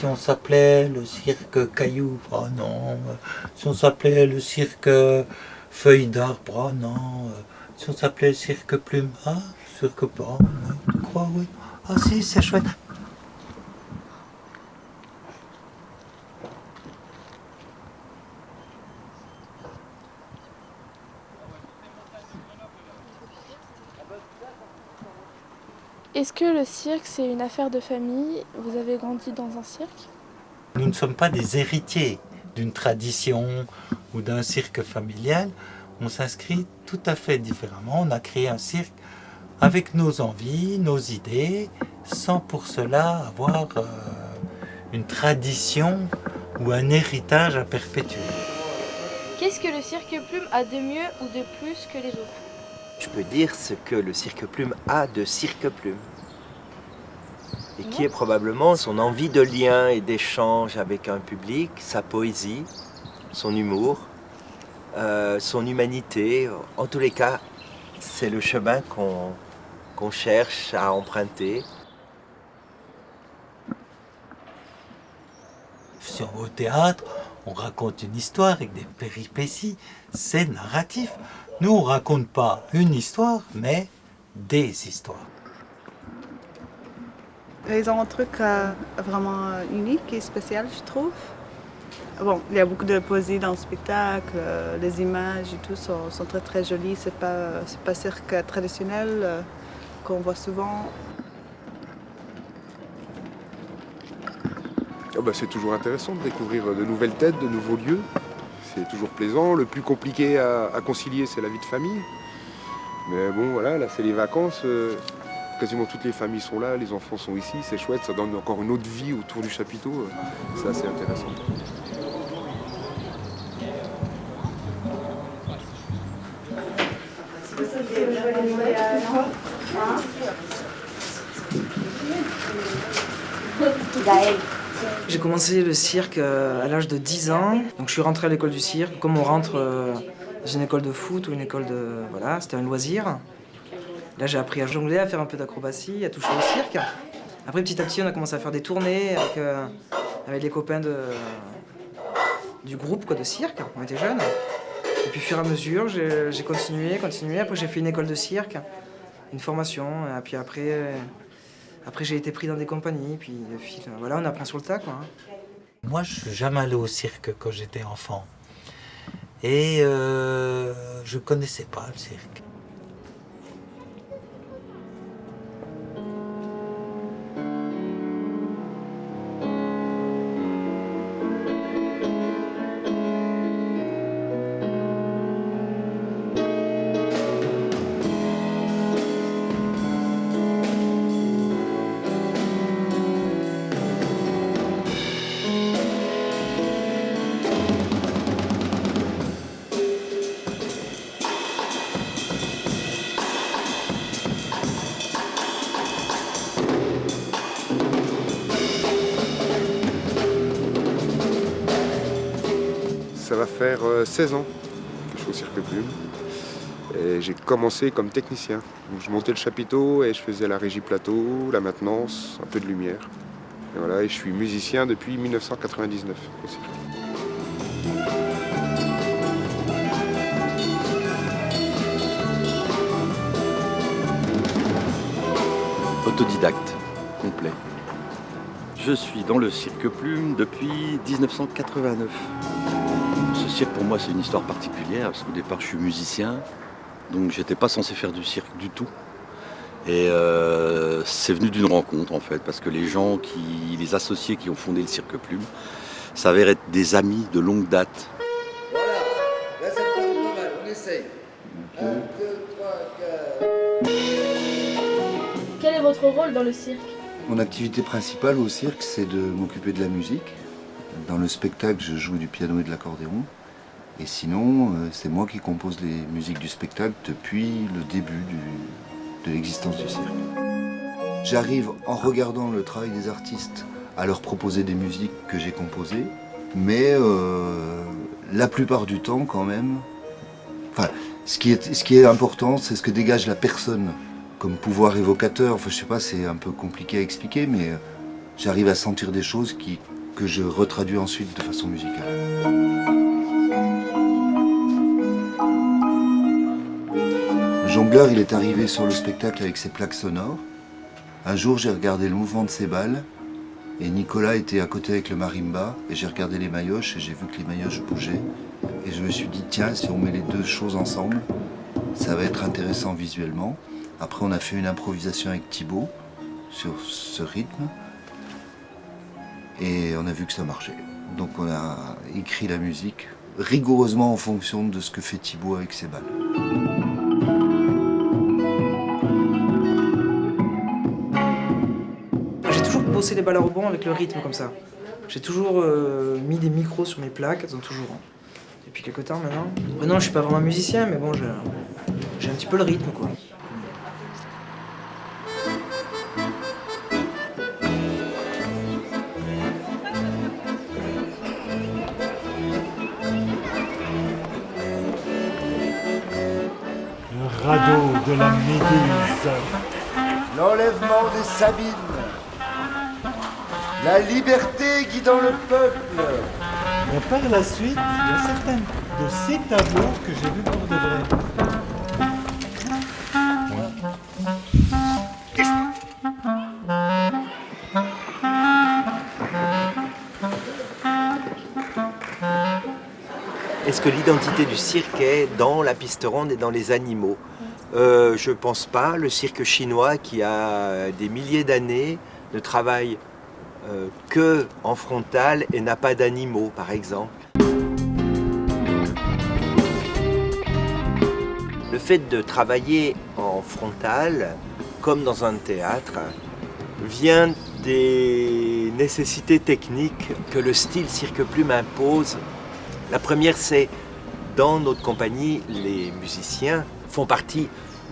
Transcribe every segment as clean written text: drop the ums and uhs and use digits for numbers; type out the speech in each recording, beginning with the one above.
si on s'appelait le cirque Caillou, oh non. Si on s'appelait le cirque Feuille d'Arbre, oh non. Si on s'appelait le cirque Plume, ah, cirque pas, oui, tu crois, oui. Ah si, c'est chouette. Est-ce que le cirque, c'est une affaire de famille? Vous avez grandi dans un cirque? Nous ne sommes pas des héritiers d'une tradition ou d'un cirque familial. On s'inscrit tout à fait différemment. On a créé un cirque avec nos envies, nos idées, sans pour cela avoir une tradition ou un héritage à perpétuer. Qu'est-ce que le cirque Plume a de mieux ou de plus que les autres? Je peux dire ce que le cirque Plume a de cirque Plume. Et qui est probablement son envie de lien et d'échange avec un public, sa poésie, son humour, son humanité. En tous les cas, c'est le chemin qu'on cherche à emprunter. Si on va au théâtre, on raconte une histoire avec des péripéties, c'est narratif. Nous, on ne raconte pas une histoire, mais des histoires. Ils ont un truc vraiment unique et spécial, je trouve. Bon, il y a beaucoup de poésie dans le spectacle, les images et tout sont très très jolies. C'est pas cirque traditionnel qu'on voit souvent. Oh bah, c'est toujours intéressant de découvrir de nouvelles têtes, de nouveaux lieux. C'est toujours plaisant. Le plus compliqué à concilier, c'est la vie de famille. Mais bon, voilà, là, c'est les vacances. Quasiment toutes les familles sont là, les enfants sont ici. C'est chouette, ça donne encore une autre vie autour du chapiteau. C'est assez intéressant. J'ai commencé le cirque à l'âge de 10 ans. Donc je suis rentré à l'école du cirque. Comme on rentre dans une école de foot ou une école de... Voilà, c'était un loisir. Là j'ai appris à jongler, à faire un peu d'acrobatie, à toucher au cirque. Après petit à petit on a commencé à faire des tournées avec les copains du groupe de cirque. On était jeunes. Et puis au fur et à mesure j'ai continué. Après j'ai fait une école de cirque, une formation. Et puis après j'ai été pris dans des compagnies, puis voilà, on apprend sur le tas, quoi. Moi, je suis jamais allé au cirque quand j'étais enfant. Et je connaissais pas le cirque. Ça va faire 16 ans que je suis au cirque Plume. Et j'ai commencé comme technicien. Donc, je montais le chapiteau et je faisais la régie plateau, la maintenance, un peu de lumière. Et voilà, et je suis musicien depuis 1999 au cirque. Autodidacte, complet. Je suis dans le cirque Plume depuis 1989. Ce cirque pour moi c'est une histoire particulière parce qu'au départ je suis musicien, donc j'étais pas censé faire du cirque du tout. Et c'est venu d'une rencontre en fait, parce que les associés qui ont fondé le cirque Plume s'avèrent être des amis de longue date. Voilà, là ça part pas mal, on essaye. 1, 2, 3, 4. Quel est votre rôle dans le cirque? Mon activité principale au cirque, c'est de m'occuper de la musique. Dans le spectacle, je joue du piano et de l'accordéon. Et sinon, c'est moi qui compose les musiques du spectacle depuis le début de l'existence du cirque. J'arrive, en regardant le travail des artistes, à leur proposer des musiques que j'ai composées. Mais la plupart du temps, quand même, enfin, ce qui est important, c'est ce que dégage la personne comme pouvoir évocateur. Enfin, je sais pas, c'est un peu compliqué à expliquer, mais j'arrive à sentir des choses que je retraduis ensuite de façon musicale. Le jongleur, il est arrivé sur le spectacle avec ses plaques sonores. Un jour, j'ai regardé le mouvement de ses balles et Nicolas était à côté avec le marimba et j'ai regardé les maillotches et j'ai vu que les maillotches bougeaient. Et je me suis dit, tiens, si on met les deux choses ensemble, ça va être intéressant visuellement. Après, on a fait une improvisation avec Thibaut sur ce rythme et on a vu que ça marchait. Donc on a écrit la musique rigoureusement en fonction de ce que fait Thibaut avec ses balles. J'ai toujours bossé les balles à rebond avec le rythme comme ça. J'ai toujours mis des micros sur mes plaques, elles ont toujours. Depuis quelques temps maintenant. Maintenant, je suis pas vraiment musicien, mais bon, j'ai un petit peu le rythme, quoi. Le radeau de la Méduse. L'enlèvement des Sabines. La liberté guidant le peuple. Et par la suite, il y a certains de ces tableaux que j'ai vus pour de vrai. Est-ce que l'identité du cirque est dans la piste ronde et dans les animaux? Je pense pas. Le cirque chinois, qui a des milliers d'années, ne travaille que en frontal et n'a pas d'animaux, par exemple. Le fait de travailler en frontal, comme dans un théâtre, vient des nécessités techniques que le style cirque-plume impose. La première, c'est dans notre compagnie, les musiciens font partie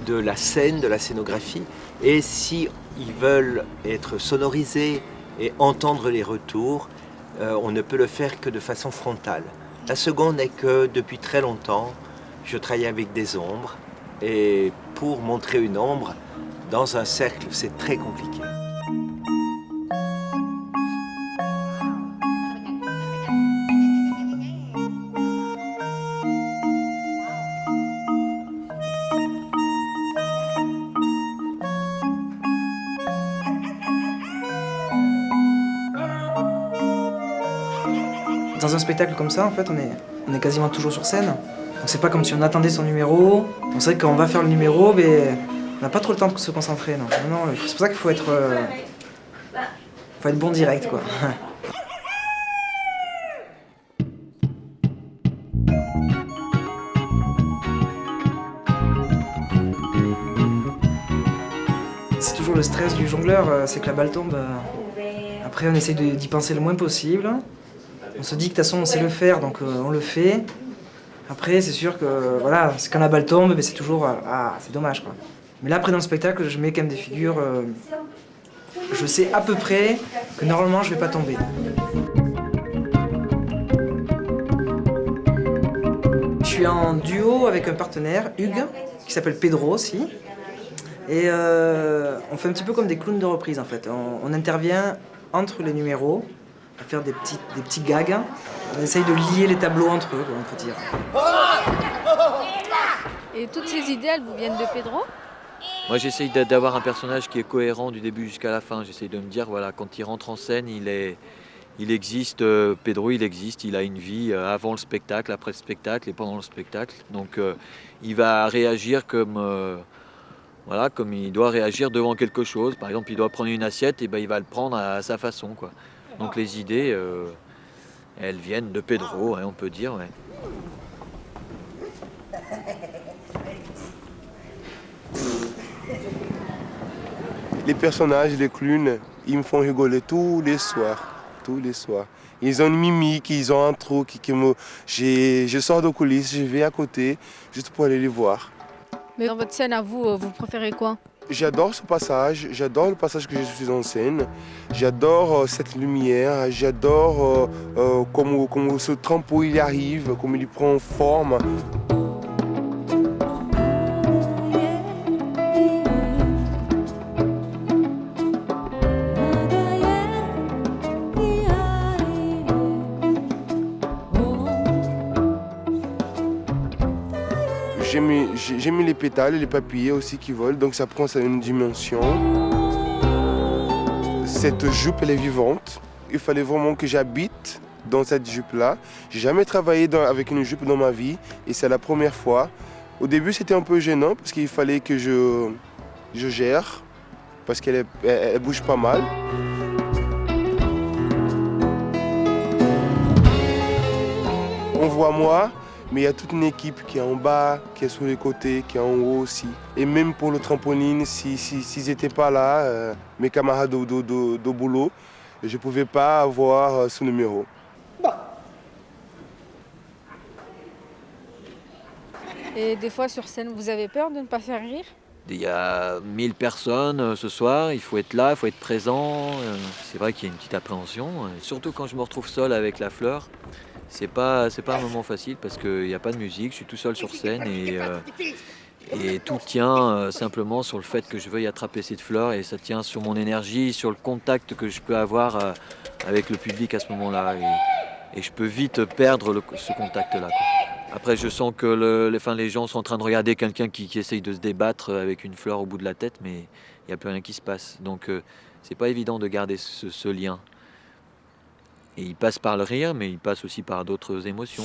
de la scène, de la scénographie, et si ils veulent être sonorisés et entendre les retours, on ne peut le faire que de façon frontale. La seconde est que depuis très longtemps, je travaille avec des ombres, et pour montrer une ombre dans un cercle, c'est très compliqué. Dans un spectacle comme ça, en fait, on est quasiment toujours sur scène. Donc c'est pas comme si on attendait son numéro. On sait que quand on va faire le numéro, mais on n'a pas trop le temps de se concentrer. Non, c'est pour ça qu'il faut être bon direct, quoi. C'est toujours le stress du jongleur, c'est que la balle tombe. Après, on essaye d'y penser le moins possible. On se dit que de toute façon on sait le faire, donc on le fait. Après, c'est sûr que voilà, quand la balle tombe, c'est toujours c'est dommage, quoi. Mais là, après dans le spectacle, je mets quand même des figures. Je sais à peu près que normalement je vais pas tomber. Je suis en duo avec un partenaire, Hugues, qui s'appelle Pedro aussi. Et on fait un petit peu comme des clowns de reprise en fait. On intervient entre les numéros, à faire des petits gags. On essaye de lier les tableaux entre eux, on peut dire. Et toutes ces idées, elles vous viennent de Pedro? Moi, j'essaye d'avoir un personnage qui est cohérent du début jusqu'à la fin. J'essaye de me dire, voilà, quand il rentre en scène, il existe, Pedro, il existe, il a une vie avant le spectacle, après le spectacle et pendant le spectacle. Donc, il va réagir comme il doit réagir devant quelque chose. Par exemple, il doit prendre une assiette, et ben, il va le prendre à sa façon, quoi. Donc, les idées, elles viennent de Pedro, on peut dire, ouais. Les personnages, les clowns, ils me font rigoler tous les soirs. Ils ont une mimique, ils ont un truc je sors de coulisses, je vais à côté, juste pour aller les voir. Mais dans votre scène à vous, vous préférez quoi? J'adore ce passage, j'adore le passage que je suis en scène, j'adore cette lumière, j'adore comment ce trampo il arrive, comment il prend forme. j'ai mis les pétales et les papillers aussi qui volent, donc ça prend une dimension. Cette jupe, elle est vivante. Il fallait vraiment que j'habite dans cette jupe-là. J'ai jamais travaillé avec une jupe dans ma vie et c'est la première fois. Au début, c'était un peu gênant parce qu'il fallait que je gère, parce qu'elle bouge pas mal. On voit moi, mais il y a toute une équipe qui est en bas, qui est sur les côtés, qui est en haut aussi. Et même pour le trampoline, s'ils n'étaient pas là, mes camarades au boulot, je ne pouvais pas avoir ce numéro. Et des fois sur scène, vous avez peur de ne pas faire rire? Il y a 1000 personnes ce soir, il faut être là, il faut être présent. C'est vrai qu'il y a une petite appréhension, surtout quand je me retrouve seul avec la fleur. C'est pas un moment facile parce qu'il n'y a pas de musique, je suis tout seul sur scène et tout tient simplement sur le fait que je veuille attraper cette fleur et ça tient sur mon énergie, sur le contact que je peux avoir avec le public à ce moment-là. Et je peux vite perdre ce contact-là. Après, je sens que les gens sont en train de regarder quelqu'un qui essaye de se débattre avec une fleur au bout de la tête, mais il n'y a plus rien qui se passe. Donc, c'est pas évident de garder ce lien. Et il passe par le rire, mais il passe aussi par d'autres émotions.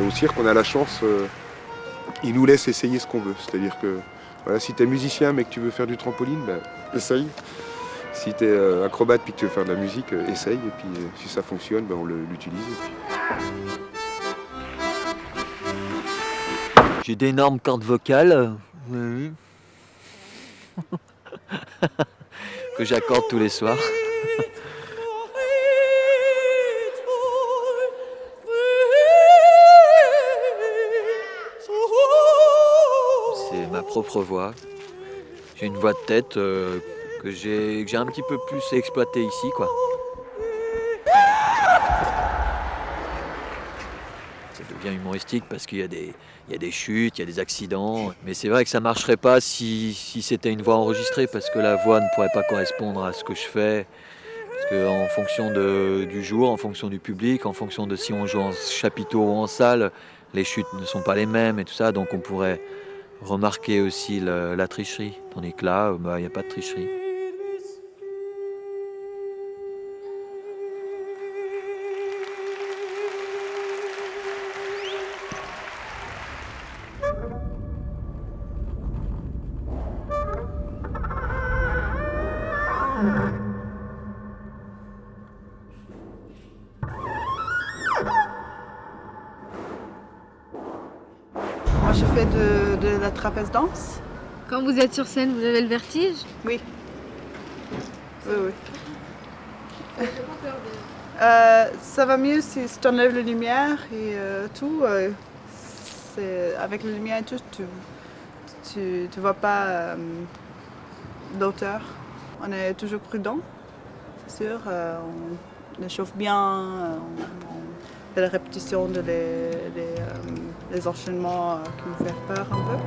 Au cirque, on a la chance, ils nous laissent essayer ce qu'on veut. C'est-à-dire que voilà, si tu es musicien mais que tu veux faire du trampoline, ben, essaye. Si tu es acrobate et que tu veux faire de la musique, essaye. Et puis si ça fonctionne, ben, on l'utilise. J'ai d'énormes cordes vocales que j'accorde tous les soirs. C'est ma propre voix. J'ai une voix de tête que j'ai un petit peu plus exploitée ici, quoi. Ça devient humoristique parce qu'il y a des chutes, il y a des accidents. Mais c'est vrai que ça marcherait pas si c'était une voix enregistrée parce que la voix ne pourrait pas correspondre à ce que je fais. Parce qu'en fonction du jour, en fonction du public, en fonction de si on joue en chapiteau ou en salle, les chutes ne sont pas les mêmes et tout ça. Donc on pourrait remarquer aussi la tricherie. Tandis que là, il n'y a pas de tricherie. Moi, je fais de la trapèze danse. Quand vous êtes sur scène, vous avez le vertige? Oui. Oui. Ça va mieux si tu enlèves la lumière et tout. Avec la lumière et tout, tu vois pas l'auteur. On est toujours prudent, c'est sûr. On échauffe bien, on fait la répétition les enchaînements qui nous font peur un peu.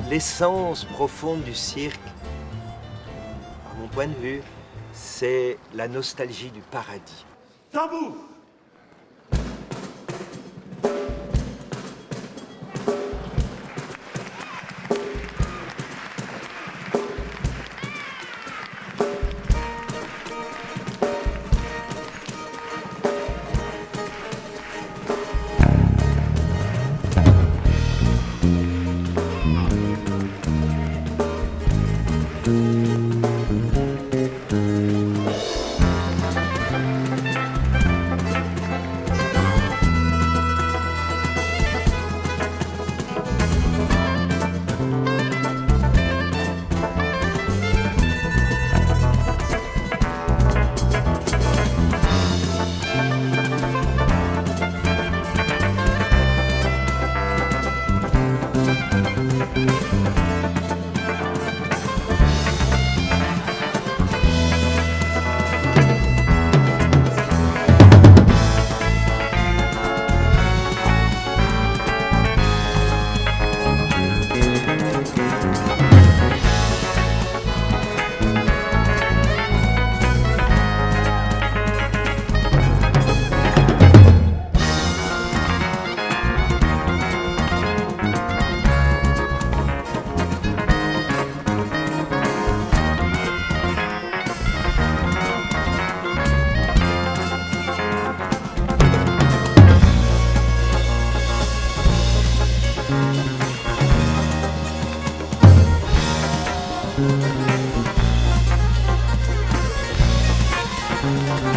L'essence profonde du cirque, à mon point de vue, c'est la nostalgie du paradis. Tambour! Merci.